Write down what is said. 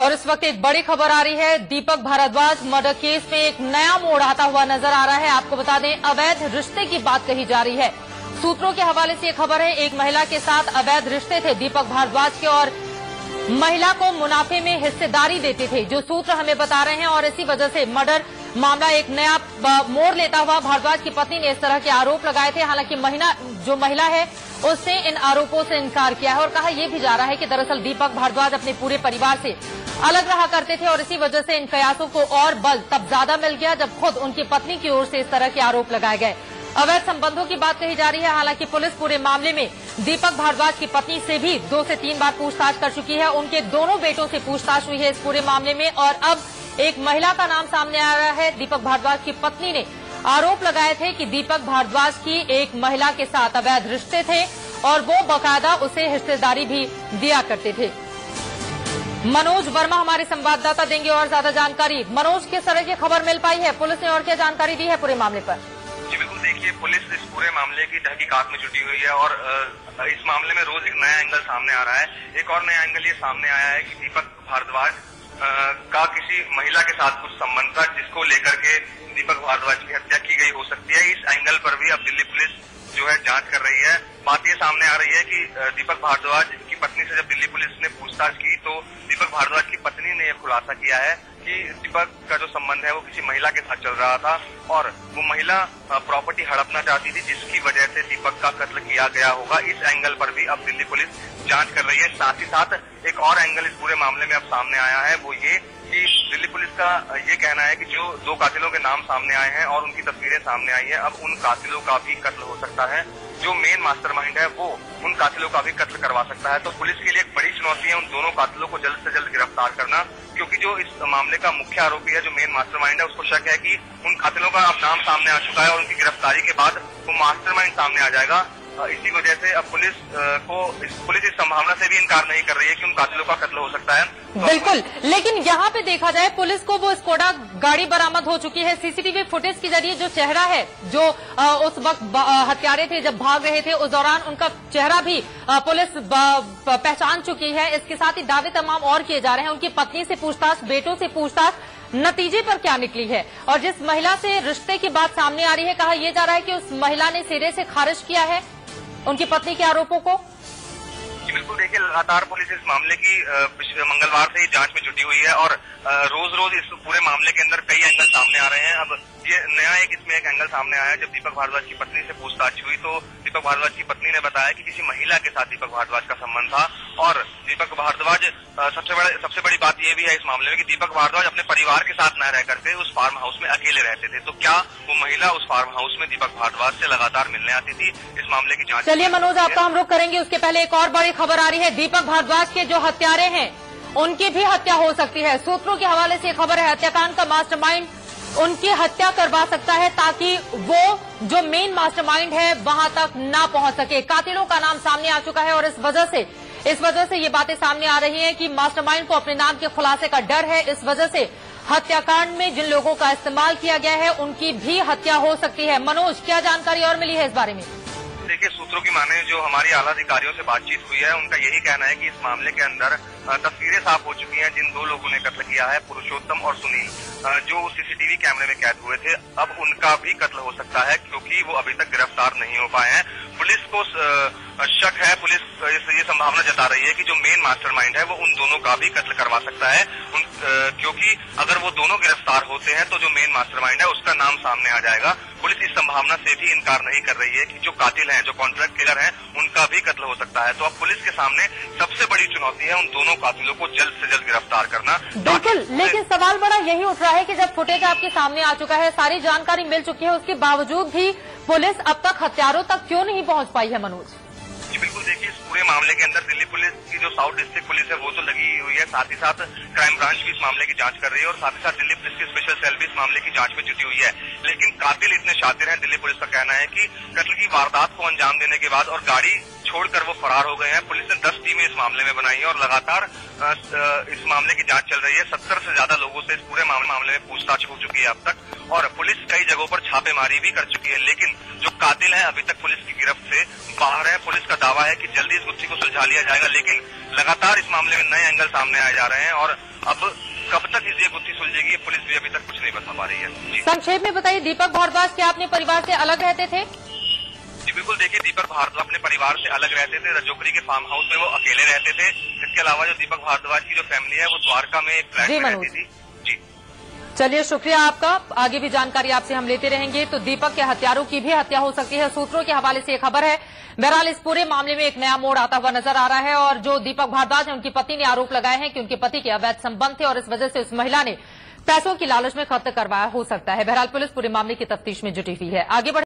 और इस वक्त एक बड़ी खबर आ रही है। दीपक भारद्वाज मर्डर केस में एक नया मोड़ आता हुआ नजर आ रहा है। आपको बता दें, अवैध रिश्ते की बात कही जा रही है। सूत्रों के हवाले से ये खबर है, एक महिला के साथ अवैध रिश्ते थे दीपक भारद्वाज के और महिला को मुनाफे में हिस्सेदारी देते थे, जो सूत्र हमें बता रहे हैं। और इसी वजह से मर्डर मामला एक नया मोड़ लेता हुआ भारद्वाज की पत्नी ने इस तरह के आरोप लगाए थे। हालांकि जो महिला है उसने इन आरोपों से इनकार किया है और कहा यह भी जा रहा है कि दरअसल दीपक भारद्वाज अपने पूरे परिवार से अलग रहा करते थे और इसी वजह से इन कयासों को और बल तब ज्यादा मिल गया जब खुद उनकी पत्नी की ओर से इस तरह के आरोप लगाए गए। अवैध संबंधों की बात कही जा रही है। हालांकि पुलिस पूरे मामले में दीपक भारद्वाज की पत्नी से भी 2 से 3 बार पूछताछ कर चुकी है। उनके दोनों बेटों से पूछताछ हुई है इस पूरे मामले में और अब एक महिला का नाम सामने आ रहा है। दीपक भारद्वाज की पत्नी ने आरोप लगाए थे कि दीपक भारद्वाज की एक महिला के साथ अवैध रिश्ते थे और वो बाकायदा उसे हिस्सेदारी भी दिया करते थे। मनोज वर्मा हमारे संवाददाता देंगे और ज्यादा जानकारी। मनोज, किस तरह की खबर मिल पाई है? पुलिस ने और क्या जानकारी दी है पूरे मामले पर? जी बिल्कुल, देखिए पुलिस इस पूरे मामले की तहकीकात में जुटी हुई है और इस मामले में रोज एक नया एंगल सामने आ रहा है। एक और नया एंगल ये सामने आया है कि दीपक भारद्वाज का किसी महिला के साथ कुछ संबंध था, जिसको लेकर के दीपक भारद्वाज की हत्या की गई हो सकती है। इस एंगल पर भी अब दिल्ली पुलिस जो है जांच कर रही है। बात ये सामने आ रही है कि दीपक भारद्वाज की पत्नी से जब दिल्ली पुलिस ने पूछताछ की तो दीपक भारद्वाज की पत्नी ने यह खुलासा किया है कि दीपक का जो संबंध है वो किसी महिला के साथ चल रहा था और वो महिला प्रॉपर्टी हड़पना चाहती थी, जिसकी वजह से दीपक का कत्ल किया गया होगा। इस एंगल पर भी अब दिल्ली पुलिस जांच कर रही है। साथ ही साथ एक और एंगल इस पूरे मामले में अब सामने आया है, वो ये कि दिल्ली पुलिस का ये कहना है कि जो 2 कातिलों के नाम सामने आए हैं और उनकी तस्वीरें सामने आई हैं, अब उन कातिलों का भी कत्ल हो सकता है। जो मेन मास्टरमाइंड है वो उन कातिलों का भी कत्ल करवा सकता है। तो पुलिस के लिए एक बड़ी चुनौती है उन दोनों कातिलों को जल्द से जल्द गिरफ्तार करना, क्योंकि जो इस मामले का मुख्य आरोपी है, जो मेन मास्टरमाइंड है, उसको शक है कि उन कातिलों का अब नाम सामने आ चुका है और उनकी गिरफ्तारी के बाद वो मास्टरमाइंड सामने आ जाएगा। इसी वजह से अब पुलिस इस संभावना से भी इनकार नहीं कर रही है कि उन कातिलों का कत्ल हो सकता है। तो बिल्कुल, लेकिन यहाँ पे देखा जाए पुलिस को वो स्कोडा गाड़ी बरामद हो चुकी है। सीसीटीवी फुटेज के जरिए जो चेहरा है, जो उस वक्त हत्यारे थे जब भाग रहे थे, उस दौरान उनका चेहरा भी पुलिस पहचान चुकी है। इसके साथ ही दावे तमाम और किए जा रहे हैं। उनकी पत्नी से पूछताछ, बेटों से पूछताछ, नतीजे पर क्या निकली है? और जिस महिला से रिश्ते की बात सामने आ रही है, कहा यह जा रहा है कि उस महिला ने सिरे से खारिज किया है उनकी पत्नी के आरोपों को। बिल्कुल, देखिए लगातार पुलिस इस मामले की मंगलवार से ही जांच में जुटी हुई है और रोज रोज इस पूरे मामले के अंदर कई एंगल सामने आ रहे हैं। अब ये नया इसमें एक एंगल सामने आया। जब दीपक भारद्वाज की पत्नी से पूछताछ हुई तो दीपक भारद्वाज की पत्नी ने बताया कि किसी महिला के साथ दीपक भारद्वाज का संबंध था और दीपक भारद्वाज सबसे बड़ी बात यह भी है इस मामले में कि दीपक भारद्वाज अपने परिवार के साथ न रह करके उस फार्म हाउस में अकेले रहते थे। तो क्या वो महिला उस फार्म हाउस में दीपक भारद्वाज से लगातार मिलने आती थी? इस मामले की जांच। चलिए मनोज, आपका हम रुख करेंगे। उसके पहले एक और बड़ी खबर आ रही है। दीपक भारद्वाज के जो हत्यारे हैं उनकी भी हत्या हो सकती है। सूत्रों के हवाले से खबर है, हत्याकांड का मास्टरमाइंड उनकी हत्या करवा सकता है ताकि वो जो मेन मास्टरमाइंड है वहां तक ना पहुंच सके। कातिलों का नाम सामने आ चुका है और इस वजह से ये बातें सामने आ रही हैं कि मास्टरमाइंड को अपने नाम के खुलासे का डर है। इस वजह से हत्याकांड में जिन लोगों का इस्तेमाल किया गया है उनकी भी हत्या हो सकती है। मनोज, क्या जानकारी और मिली है इस बारे में? देखिए, सूत्रों की माने जो हमारी आला अधिकारियों से बातचीत हुई है, उनका यही कहना है कि इस मामले के अंदर तस्वीरें साफ हो चुकी हैं। जिन 2 लोगों ने कत्ल किया है, पुरुषोत्तम और सुनील, जो सीसीटीवी कैमरे में कैद हुए थे, अब उनका भी कत्ल हो सकता है क्योंकि वो अभी तक गिरफ्तार नहीं हो पाए हैं। पुलिस को शक है, पुलिस ये संभावना जता रही है कि जो मेन मास्टरमाइंड है वो उन दोनों का भी कत्ल करवा सकता है, क्योंकि अगर वो दोनों गिरफ्तार होते हैं तो जो मेन मास्टरमाइंड है उसका नाम सामने आ जाएगा। पुलिस इस संभावना से भी इनकार नहीं कर रही है कि जो कातिल हैं, जो कॉन्ट्रैक्ट किलर हैं, उनका भी कत्ल हो सकता है। तो अब पुलिस के सामने सबसे बड़ी चुनौती है उन दोनों कातिलों को जल्द से जल्द गिरफ्तार करना। बिल्कुल, लेकिन सवाल बड़ा यही उठ रहा है कि जब फुटेज आपके सामने आ चुका है, सारी जानकारी मिल चुकी है, उसके बावजूद भी पुलिस अब तक हत्यारों तक क्यों नहीं पहुंच पाई है? मनोज जी बिल्कुल, देखिए इस पूरे मामले के अंदर दिल्ली पुलिस की जो साउथ डिस्ट्रिक्ट पुलिस है वो तो लगी हुई है, साथ ही साथ क्राइम ब्रांच भी इस मामले की जांच कर रही है और साथ ही साथ दिल्ली पुलिस की स्पेशल सेल भी इस मामले की जांच में जुटी हुई है। लेकिन कातिल इतने शातिर हैं, दिल्ली पुलिस का कहना है कि कत्ल की वारदात को अंजाम देने के बाद और गाड़ी छोड़कर वो फरार हो गए हैं। पुलिस ने 10 टीमें इस मामले में बनाई है और लगातार इस मामले की जांच चल रही है। 70 से ज्यादा लोगों से इस पूरे मामले मामले में पूछताछ हो चुकी है अब तक और पुलिस कई जगहों पर छापेमारी भी कर चुकी है, लेकिन जो कातिल है अभी तक पुलिस की गिरफ्त से बाहर है। पुलिस का दावा है कि जल्दी इस गुत्थी को सुलझा लिया जाएगा, लेकिन लगातार इस मामले में नए एंगल सामने आए जा रहे हैं और अब कब तक ये गुत्थी सुलझेगी पुलिस भी अभी तक कुछ नहीं बता पा रही है। संक्षेप में बताइए, दीपक भारद्वाज क्या अपने परिवार से अलग रहते थे? जी बिल्कुल, देखिए दीपक भारद्वाज अपने परिवार से अलग रहते थे। रजोकरी के फार्म हाउस में वो अकेले रहते थे। इसके अलावा जो दीपक भारद्वाज की जो फैमिली है वो द्वारका में एक फ्लैट में रहती थी। जी चलिए, शुक्रिया आपका। आगे भी जानकारी आपसे हम लेते रहेंगे। तो दीपक के हत्यारों की भी हत्या हो सकती है, सूत्रों के हवाले से खबर है। बहरहाल इस पूरे मामले में एक नया मोड़ आता हुआ नजर आ रहा है और जो दीपक भारद्वाज है उनकी पत्नी ने आरोप लगाए हैं कि उनके पति के अवैध संबंध थे और इस वजह से उस महिला ने पैसों की लालच में कत्ल करवाया हो सकता है। बहरहाल पुलिस पूरे मामले की तफ्तीश में जुटी हुई है। आगे बढ़े